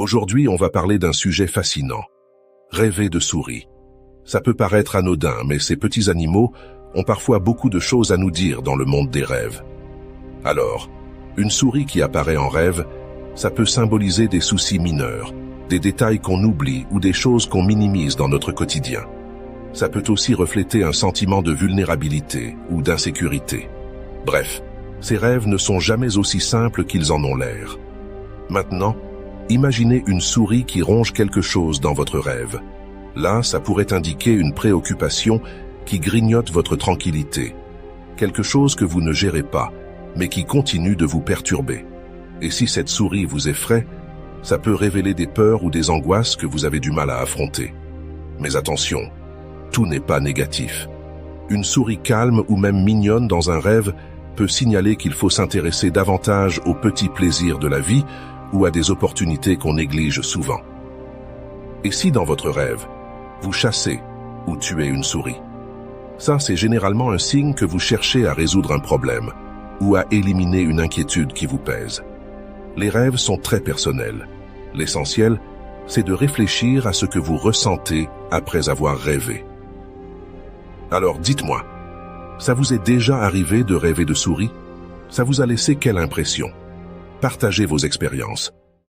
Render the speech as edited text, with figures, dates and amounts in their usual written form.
Aujourd'hui, on va parler d'un sujet fascinant. Rêver de souris. Ça peut paraître anodin, mais ces petits animaux ont parfois beaucoup de choses à nous dire dans le monde des rêves. Alors, une souris qui apparaît en rêve, ça peut symboliser des soucis mineurs, des détails qu'on oublie ou des choses qu'on minimise dans notre quotidien. Ça peut aussi refléter un sentiment de vulnérabilité ou d'insécurité. Bref, ces rêves ne sont jamais aussi simples qu'ils en ont l'air. Maintenant, imaginez une souris qui ronge quelque chose dans votre rêve. Là, ça pourrait indiquer une préoccupation qui grignote votre tranquillité. Quelque chose que vous ne gérez pas, mais qui continue de vous perturber. Et si cette souris vous effraie, ça peut révéler des peurs ou des angoisses que vous avez du mal à affronter. Mais attention, tout n'est pas négatif. Une souris calme ou même mignonne dans un rêve peut signaler qu'il faut s'intéresser davantage aux petits plaisirs de la vie ou à des opportunités qu'on néglige souvent. Et si dans votre rêve, vous chassez ou tuez une souris? Ça, c'est généralement un signe que vous cherchez à résoudre un problème ou à éliminer une inquiétude qui vous pèse. Les rêves sont très personnels. L'essentiel, c'est de réfléchir à ce que vous ressentez après avoir rêvé. Alors dites-moi, ça vous est déjà arrivé de rêver de souris? Ça vous a laissé quelle impression? Partagez vos expériences.